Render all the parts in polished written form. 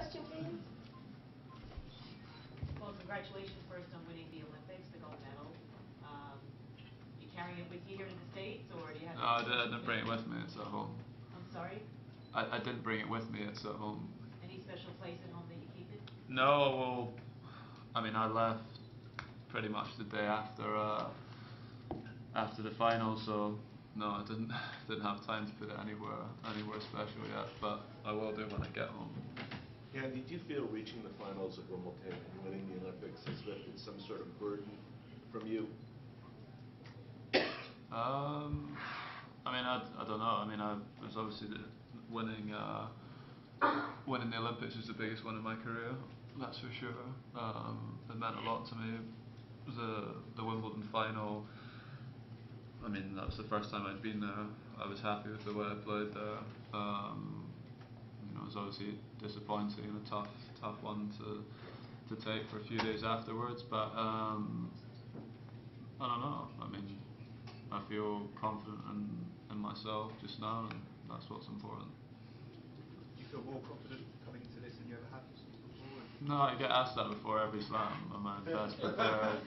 question, please. Well, congratulations first on winning the Olympics, the gold medal. You carrying it with you here to the States, or do you have? No, I didn't bring it with me. It's at home. I'm sorry? I didn't bring it with me. It's at home. Any special place at home that you keep it? No, well, I mean, I left pretty much the day after the final, so no, I didn't have time to put it anywhere special yet, but I will do when I get home. Yeah, did you feel reaching the finals at Wimbledon and winning the Olympics has lifted some sort of burden from you? I mean, I don't know. I mean, it was obviously winning the Olympics was the biggest one in my career. That's for sure. It meant a lot to me. The Wimbledon final. I mean, that was the first time I'd been there. I was happy with the way I played there. It was obviously disappointing and a tough one to take for a few days afterwards. But I don't know. I mean, I feel confident in myself just now, and that's what's important. Do you feel more confident coming into this than you ever have before? No, I get asked that before every slam. Am I best prepared?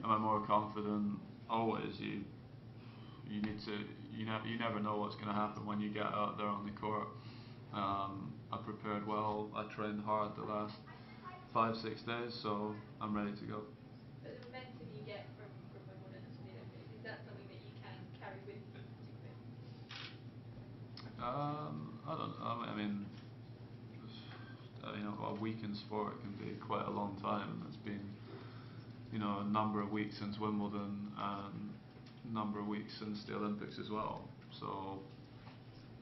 Am I more confident? Always. You need to. You never know what's going to happen when you get out there on the court. I prepared well. I trained hard the last 5-6 days, so I'm ready to go. But the momentum you get from Wimbledon to the Olympics, is that something that you can carry with you, particularly? I don't know. I mean, a week in sport can be quite a long time, and it's been, a number of weeks since Wimbledon and a number of weeks since the Olympics as well. So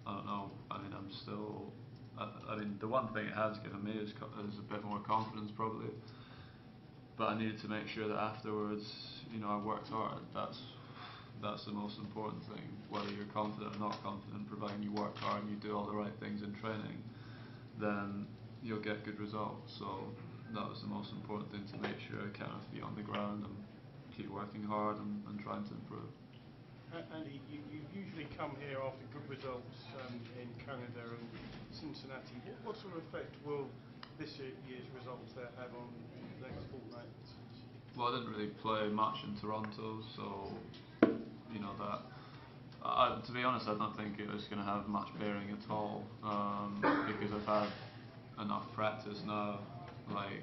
I don't know. I mean, I'm still. I mean, the one thing it has given me is a bit more confidence, probably. But I needed to make sure that afterwards, I worked hard. That's the most important thing. Whether you're confident or not confident, providing you work hard and you do all the right things in training, then you'll get good results. So that was the most important thing, to make sure I kind of be on the ground and keep working hard and trying to improve. Andy, you usually come here after good results in Canada and Cincinnati. What sort of effect will this year's results there have on the next fortnight? Well, I didn't really play much in Toronto, so that. To be honest, I don't think it was going to have much bearing at all, because I've had enough practice now. Like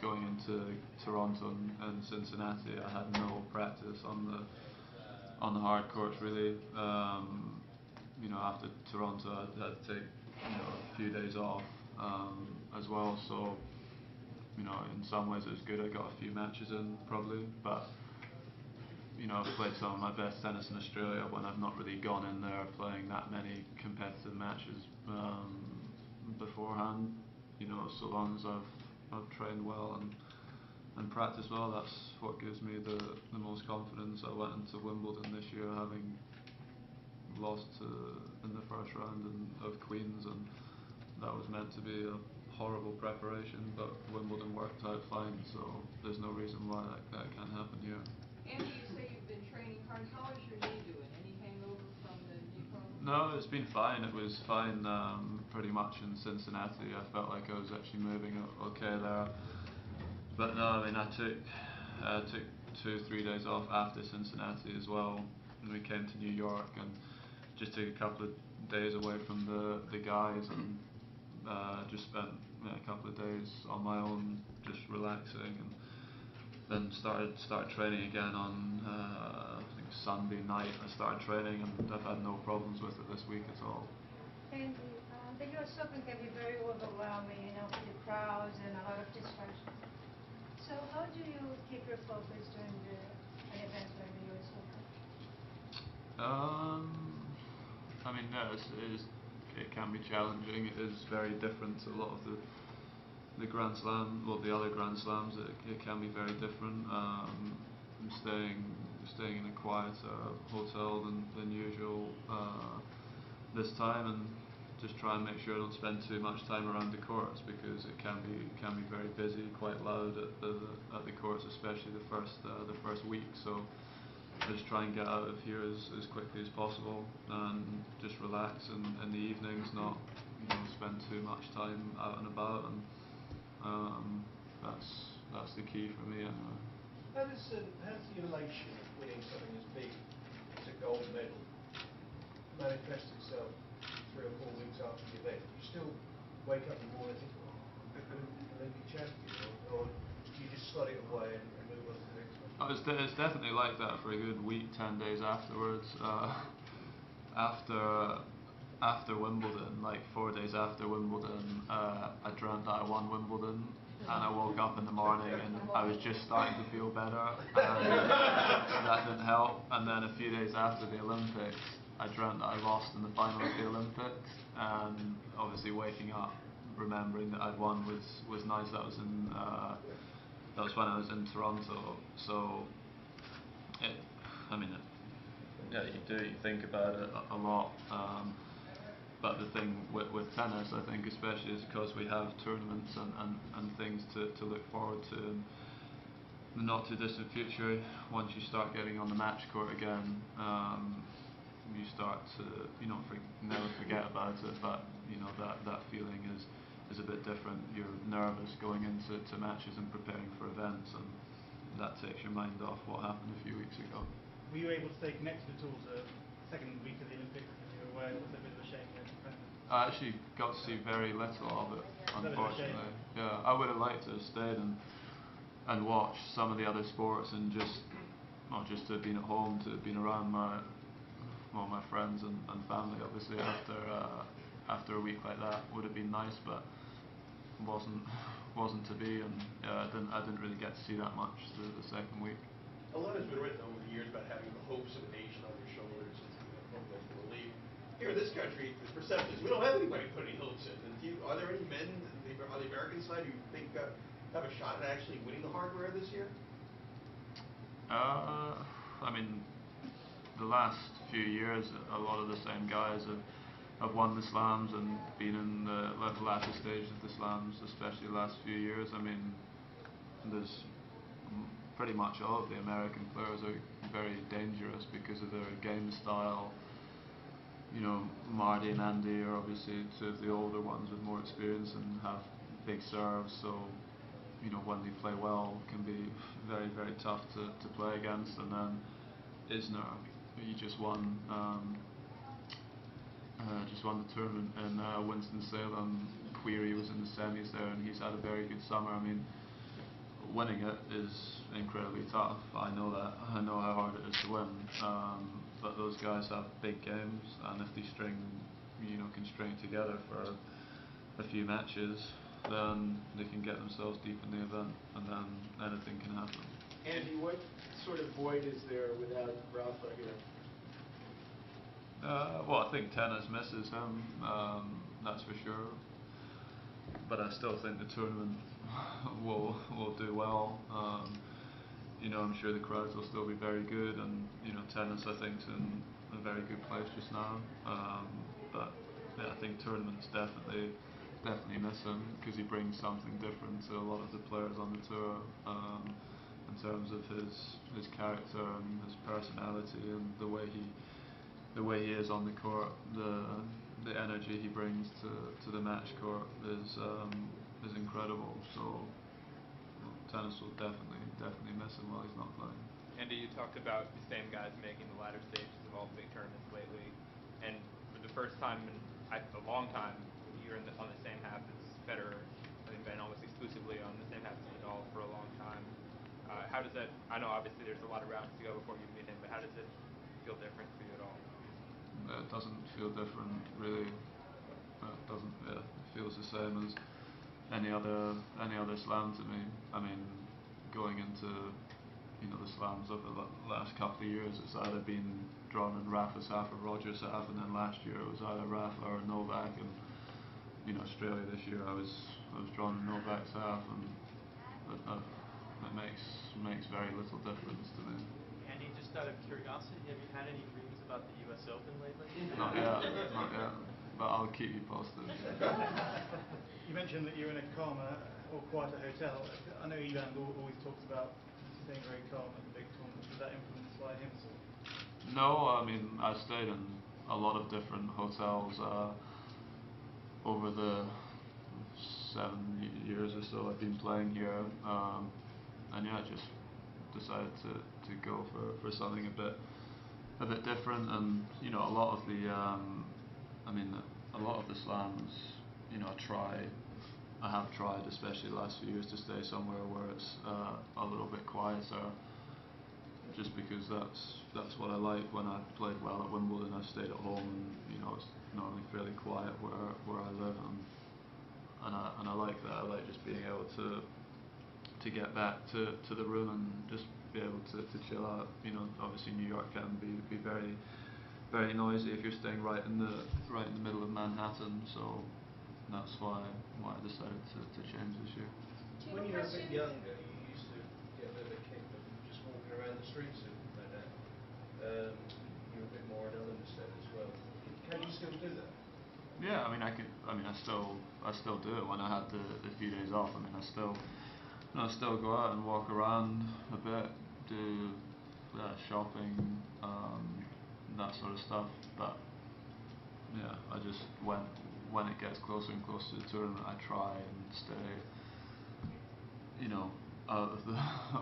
going into Toronto and Cincinnati, I had no practice on the hard courts really. After Toronto, I had to take a few days off as well. So in some ways it was good. I got a few matches in probably, but I've played some of my best tennis in Australia when I've not really gone in there playing that many competitive matches beforehand. So long as I've trained well and practiced well, that's what gives me the most confidence. I went into Wimbledon this year having lost in the first round of Queens, and that was meant to be a horrible preparation, but Wimbledon worked out fine, so there's no reason why that can't happen here. Andy, you say you've been training hard. How is your knee doing? Any hangover from the knee problem? No, it's been fine. It was fine pretty much in Cincinnati. I felt like I was actually moving okay there. But no, I mean, I took 2-3 days off after Cincinnati as well, and we came to New York and just took a couple of days away from the guys, and just spent a couple of days on my own, just relaxing, and then started training again on I think Sunday night. I started training, and I've had no problems with it this week at all. Andy, the U.S. Open can be very overwhelming, with the crowds and a lot of distractions. So how do you keep your focus during an event like the U.S. Open? I mean, no, it can be challenging. It is very different to a lot of the Grand Slam, well, the other Grand Slams. It can be very different. I'm staying in a quieter hotel than usual this time, and just try and make sure I don't spend too much time around the courts, because it can be very busy, quite loud at the courts, especially the first week. So I just try and get out of here as quickly as possible, and just relax in the evenings, not spend too much time out and about, and that's the key for me anyway. How's the elation of winning something as big as a gold medal manifest itself 3 or 4 weeks after the event? Do you still wake up in the morning and think, oh, I'm Olympic champion, or do you just slot it away and move on to the next one? It's definitely like that for a good week, 10 days afterwards. After Wimbledon, like 4 days after Wimbledon, I dreamt that I won Wimbledon, and I woke up in the morning and I was just starting to feel better, and that didn't help. And then a few days after the Olympics, I dreamt that I lost in the final of the Olympics, and obviously waking up remembering that I'd won was nice. That was when I was in Toronto. So yeah, you think about it a lot. But the thing with tennis, I think especially, is because we have tournaments and things to look forward to in the not too distant future. Once you start getting on the match court again, you start to never forget about it. But that feeling is a bit different. You're nervous going into matches and preparing for events, and that takes your mind off what happened a few weeks ago. Were you able to stay connected at all to the second week of the Olympics when you were away? Was there a bit of a shame you had to practice? I actually got to see very little of it, unfortunately. Yeah, I would have liked to have stayed and watched some of the other sports, and just not just to have been at home, to have been around my friends and family. Obviously, after a week like that would have been nice, but wasn't to be, and I didn't really get to see that much the second week. A lot has been written over the years about having the hopes of a nation on your shoulders from the league. Here in this country, the perception is we don't have anybody put any hopes in. And are there any men on the American side who you think have a shot at actually winning the hardware this year? The last few years, a lot of the same guys have won the slams and been in the latter stage of the slams, especially the last few years. There's pretty much all of the American players are very dangerous because of their game style. Marty and Andy are obviously two of the older ones with more experience and have big serves, so when they play well, can be very, very tough to play against. And then Isner, he just won the tournament in Winston-Salem. Query was in the semis there, and he's had a very good summer. Winning it is incredibly tough. I know that. I know how hard it is to win. But those guys have big games, and if they can string together for a few matches, then they can get themselves deep in the event, and then anything can happen. Andy, what sort of void is there without Rafa here? Well, I think tennis misses him, that's for sure. But I still think the tournament will do well. I'm sure the crowds will still be very good, and tennis, I think, is in a very good place just now. But yeah, I think tournaments definitely miss him, because he brings something different to a lot of the players on the tour, in terms of his character and his personality and the way he is on the court. The energy he brings to the match court is incredible. So tennis will definitely miss him while he's not playing. Andy, you talked about the same guys making the latter stages of all the big tournaments lately, and for the first time in a long time, you're on the same half as Federer, having been almost exclusively on the same half as Nadal for a long time. How does that? I know obviously there's a lot of rounds to go before you meet him, but how does it feel different for you at all? It doesn't feel different, really. It doesn't. It feels the same as any other slam to me. Going into the slams over the last couple of years, it's either been drawn in Rafa's half or Roger's half, and then last year it was either Rafa or Novak, and Australia this year I was drawn in Novak's half, and it makes very little difference to me. Andy, just out of curiosity, have you had any dreams about the U.S. Open lately? Not yet, but I'll keep you posted. You mentioned that you're in a calmer or quieter hotel. I know Ivan always talks about staying very calm at the big tournaments. Was that influenced by him? No, I stayed in a lot of different hotels over the 7 years or so I've been playing here, and yeah, just decided to go for something a bit different. And you know, a lot of the a lot of the slams, you know, I have tried, especially the last few years, to stay somewhere where it's a little bit quieter, just because that's what I like. When I played well at Wimbledon, I stayed at home, and you know, it's normally fairly quiet where I live, and I like that. I like just being able to get back to the room and just be able to chill out. You know, obviously New York can be very very noisy if you're staying right in the middle of Manhattan. So that's why I decided to change this year. When you were a bit younger, you used to get a bit of a kick of just walking around the streets of Manhattan. You're a bit more in Elmstead as well. Can you still do that? Yeah, I mean, I still do it when I had the few days off. I mean, I still go out and walk around a bit, do shopping, that sort of stuff. But yeah, I just when it gets closer and closer to the tournament, I try and stay, you know, out of the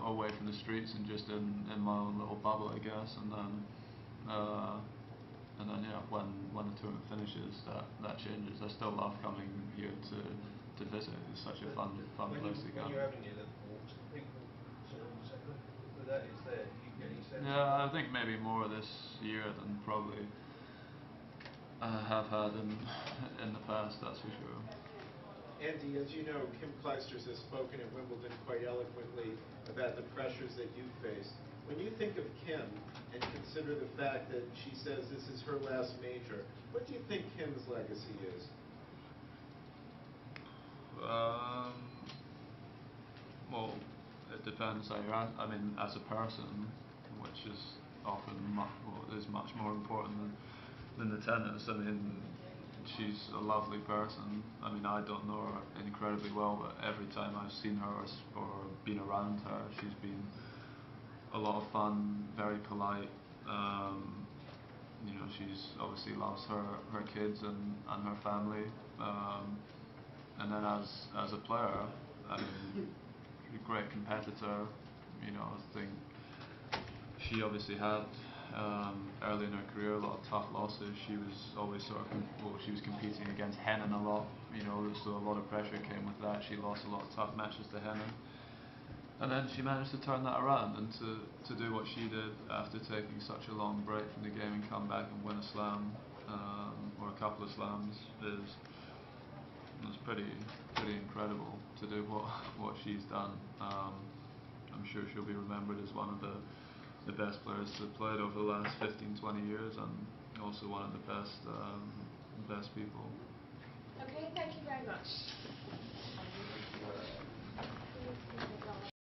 away from the streets and just in my own little bubble, I guess. And then yeah, when the tournament finishes, that changes. I still love coming here to visit. It's such a fun place to come. When you're having your little walks, people sort of say, look who that is there. Do you get any sense? Yeah, I think maybe more this year than probably I have had in the past, that's for sure. Andy, as you know, Kim Clijsters has spoken at Wimbledon quite eloquently about the pressures that you face. When you think of Kim and consider the fact that she says this is her last major, what do you think Kim's legacy is? Well, it depends how you're at. I mean, as a person, which is often is much more important than the tennis. I mean, she's a lovely person. I mean, I don't know her incredibly well, but every time I've seen her or been around her, she's been a lot of fun, very polite. You know, she's obviously loves her kids and her family. And then as a player, I mean, she's a great competitor. You know, I think she obviously had early in her career a lot of tough losses. She was always she was competing against Henin a lot. You know, so a lot of pressure came with that. She lost a lot of tough matches to Henin. And then she managed to turn that around and to do what she did after taking such a long break from the game and come back and win a slam or a couple of slams was pretty incredible to do what she's done. I'm sure she'll be remembered as one of the best players to have played over the last 15-20 years, and also one of the best people. Okay, thank you very much.